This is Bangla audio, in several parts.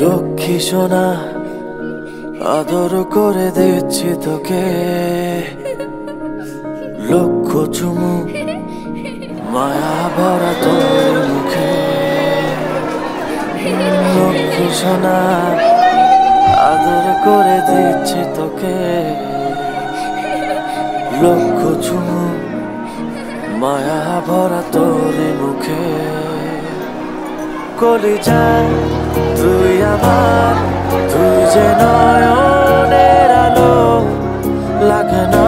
লক্ষ্মী সোনা আদর করে দিচ্ছি তোকে, লক্ষ চুমু মায়া ভরা তোর মুখে। লক্ষ্মী সোনা আদর করে দিচ্ছি তোকে, লক্ষ চুমু মায়া ভরা তোর মুখে। কলিজা তুই আমার, তুই যে নয়নের আলো, লাগে না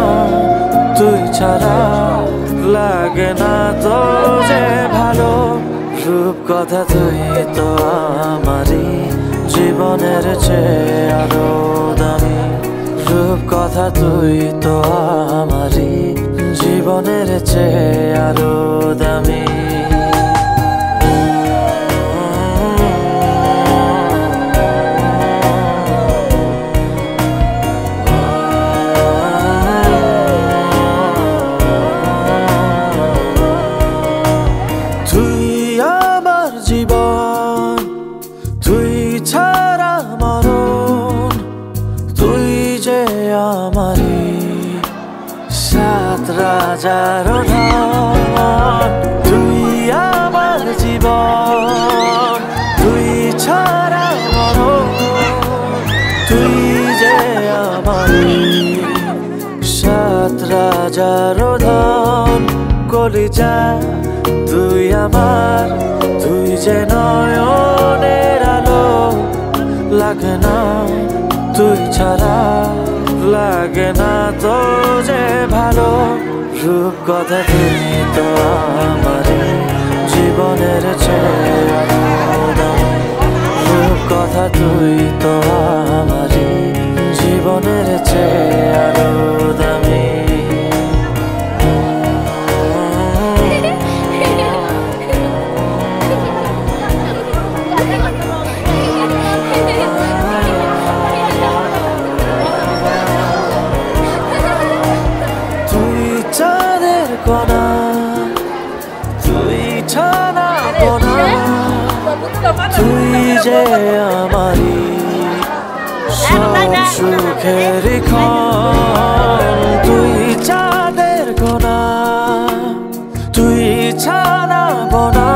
তুই ছাড়া, লাগে না তো যে ভালো। রূপ কথা তুই তো আমারই জীবনের চেয়ে আরো দামি, রূপ কথা তুই তো আমারই জীবনের চেয়ে আরো দামি। রাজার ধন তুই আমার জীবন, তুই ছাড়া মরণ, তুই যে আমার সাত রাজার ধন। কলিজা তুই আমার, তুই যে নয়নের আলো, লাগে না তুই ছাড়া, লাগে না তো যে ভালো। রূপ কথা তুই তো আমারই জীবনের চেয়ে আরো দামি, রূপ কথা তুই তো আমারই জীবনের চেয়ে আরো দামি। কণা তুই ছানা কণা, তুই যে আমারই সব সুখের ক্ষণ। তুই চাঁদের কণা, তুই ছানা কণা,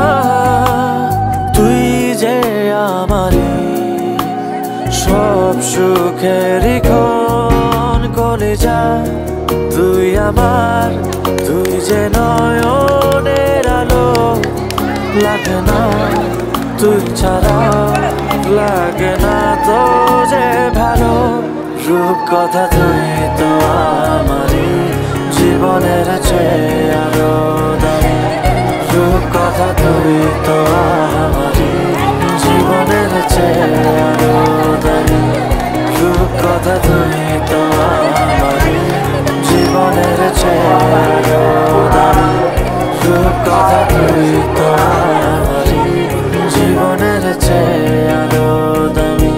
তুই যে আমারই সব সুখের ক্ষণ। কলিজা তুই আমার, তুই যে নয়নের আলো, লাগে না তুই ছাড়া, লাগে না তো যে ভালো। রূপ কথা তুই তো আমারই জীবনের চেয়ে আরো দামি, রূপ কথা তুই তো আমারই জীবনের চেয়ে আরো দামি, রূপ কথা তুই তো আমারই জীবনের চেয়ে আরো দামি, রূপ কথা তুই তো আমারই জীবনের চেয়ে আরো দামি।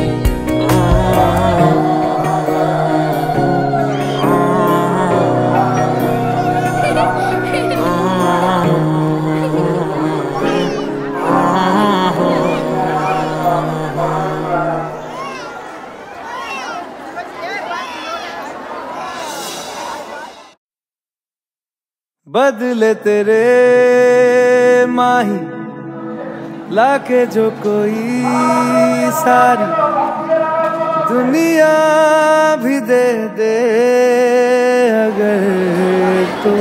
बदले तेरे माही लाके जो कोई सारी दुनिया भी दे दे अगर, तो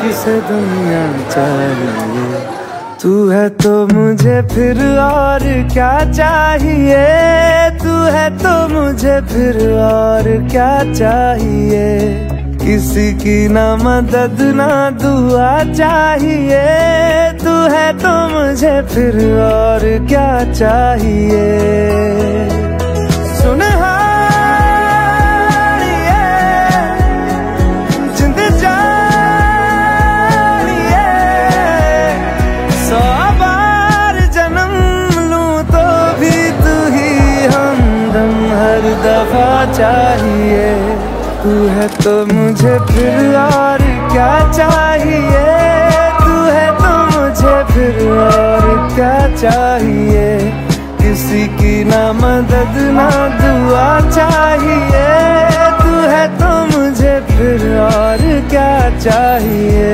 किसे दुनिया चाहिए। तू है तो मुझे फिर और क्या चाहिए, तू है तो मुझे फिर और क्या चाहिए। किसी की ना मदद ना दुआ चाहिए, तू है तो मुझे फिर और क्या चाहिए। सुनहारिए जिंद जानिए, 100 बार जन्म लूं तो भी तू ही हमदम हर दफा चाहिए। तू है तो मुझे फिर और क्या चाहिए, तू है मदद ना दुआ चाहिए, तू है तो मुझे फिर और क्या चाहिए।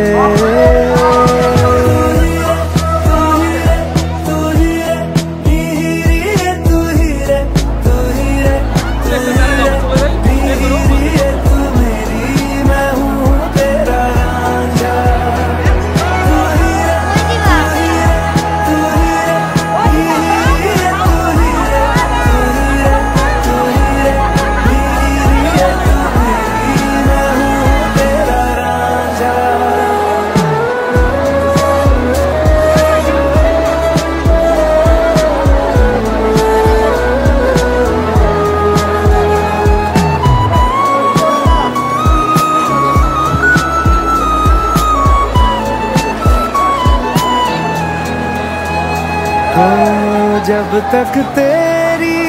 जब तक तेरी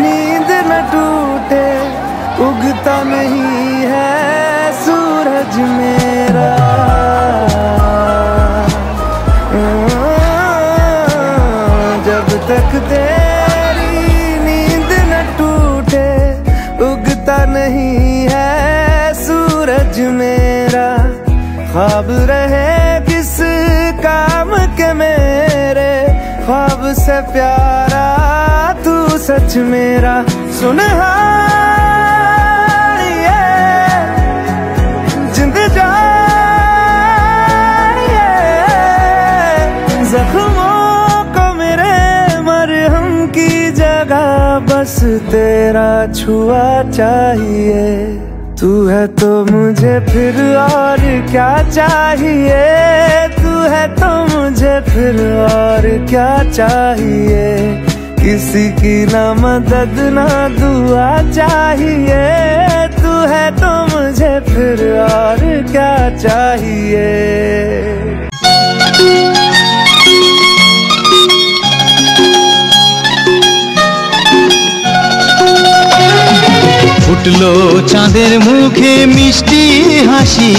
नींद न टूटे, उगता नहीं है सूरज मेरा। जब तक तेरी नींद न टूटे, उगता नहीं है सूरज मेरा। ख्वाब रहे किस काम के मेरे, ख्वाब से प्यारा तू सच मेरा। सुनहार ये जिंद जान ये, जख्मों को मेरे मरहम की जगह बस तेरा छुआ चाहिए। तू है तो मुझे फिर और क्या चाहिए, तू है तो मुझे फिर और क्या चाहिए। किसी की ना मदद ना दुआ चाहिए, तू है तो मुझे फिर और क्या चाहिए। উঠলো চাঁদের মুখে মিষ্টি হাসি,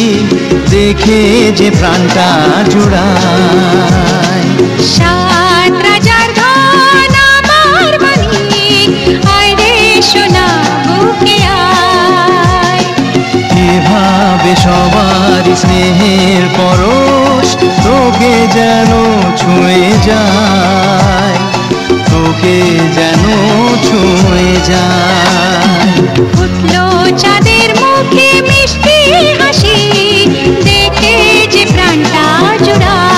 দেখে যে প্রাণটা জুড়ায়। সাত রাজার ধন আমার মানিক, আয় রে সোনা বুকে আয়। এভাবে সবার স্নেহের পরশ তোকে যেন ছুঁয়ে যায়, তোকে যেন ছুঁয়ে যায়। উঠলো চাঁদের মুখে মিষ্টি হাসি, দেখে যে প্রাণটা জুড়ায়।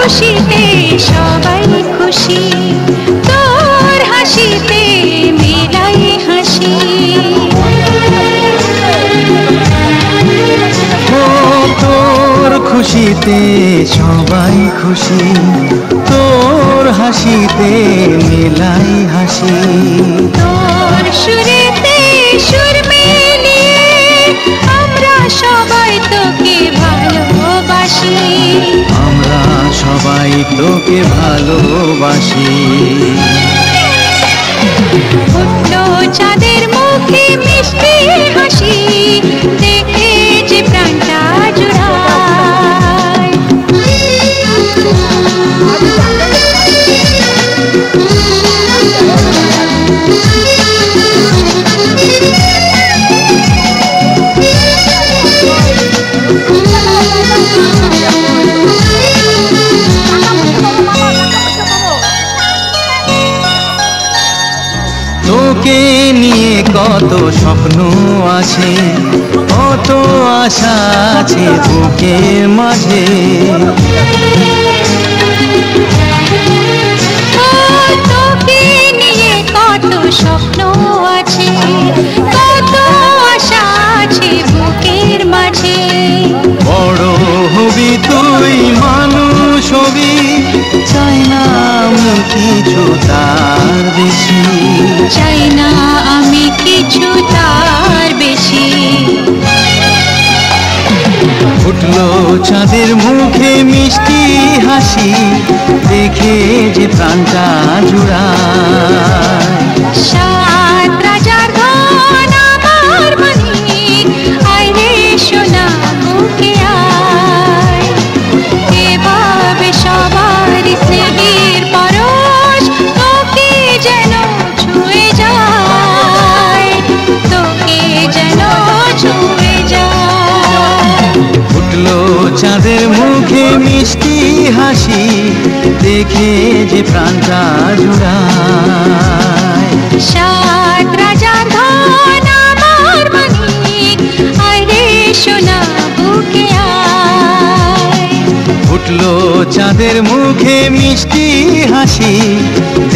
খুশিতে সবাই খুশি, তোর হাসিতে মেলাই হাসি। তোর খুশিতে সবাই খুশি, তোর হাসিতে মেলাই হাসি। তোর সুরেতে সুর মিলিয়ে আমরা সবাই তোকে ভালোবাসি, আমরা সবাই তোকে ভালোবাসি। উঠলো চাঁদের মুখে মিষ্টি হাসি, দেখে যে প্রাণটা জুড়ায়। তোকে নিয়ে কত স্বপ্ন আছে, কত আশা আছে বুকের মাঝে। তোকে নিয়ে কত স্বপ্ন আছে, কত আশা আছে বুকের মাঝে। বড় হবি তুই মানুষ হবি, চাই না কিছু তার বেশি, চাই না আমি কিছু তার বেশি। ফুটলো চাঁদের মুখে মিষ্টি হাসি, দেখে যে প্রাণটা জুড়ায়। সাত রাজার ধন আমার মানিক, আয় রে সোনা বুকে আয়। এভাবে সবার স্নেহের পরশ তোকে যেন ছুঁয়ে যায়, তোকে যেন ছুঁয়ে যায়। ফুটলো চাঁদের মুখে মিষ্টি হাসি, দেখে যে প্রাণটা জুড়ায়। সাত রাজার ধন আমার মানিক, আয় রে সোনা বুকে আয়। ফুটলো চাঁদের মুখে মিষ্টি হাসি,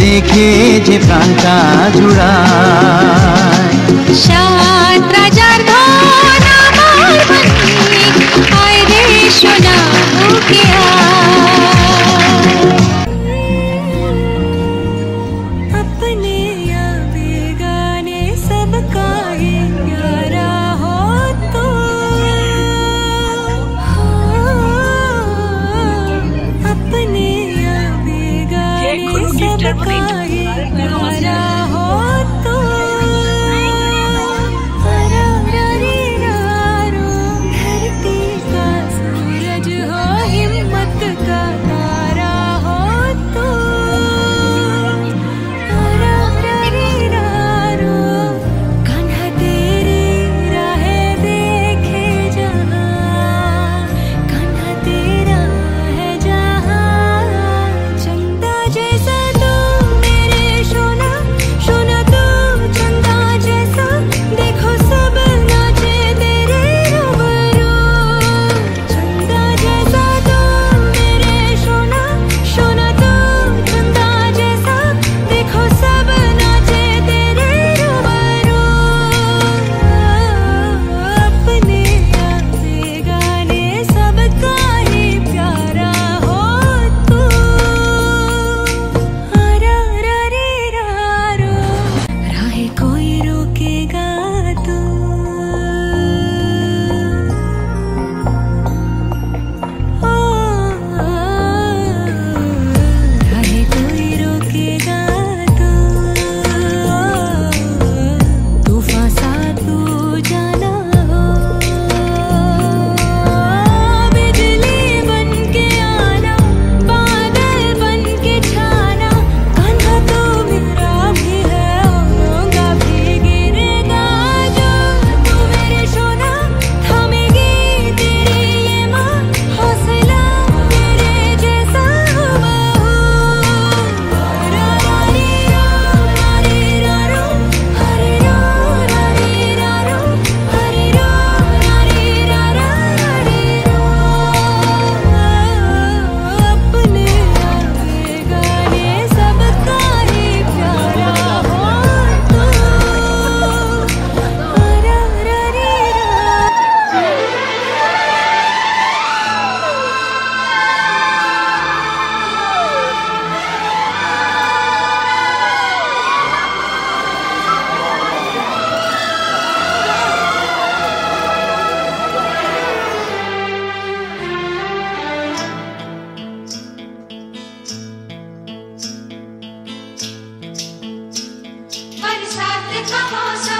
দেখে যে প্রাণটা জুড়ায়। সাত রাজার ধন আমার মানিক, আয় রে সোনা বুকে আয়। अपने या बेगाने सबका ही प्यारा हो तो, अपने या बेगाने सबका ही प्यारा हो तो, धरती का सूरज हो हिम्मत का तारा हो तो, कान्हा तेरी राहें देखे जहाँ, कान्हा तेरा है जहाँ। चंदा जैसा तू मेरे सोना, सोना तू चंदा जैसा, देखो सब नाचे तेरे रूबरू। चंदा जैसा तू मेरे सोना, सोना तू चंदा जैसा, देखो सब नाचे तेरे रूबरू। अपने अपने गाने सबका ही प्यारा हो तू, रा रा रे रा रो। राहे कोई रोकेगा तू, राहे कोई रोकेगा तू, तूफान सा तू जाना हो। बिजली बन के आना, बादल बन के छाना, कान्हा तो मेरा भी है होगा भी गिरेगा जो। तू मेरे सोना थामेगी तेरी ये माँ, हौसला तेरे जैसा बहू। रा रा रे रा रे रा रो, हरे रा रे रा रो, हरे रा रे रा रा रे रो। अपने आगे गाने सबका ही प्यारा हो तू, रा रा रे रा। बरसात का मौसम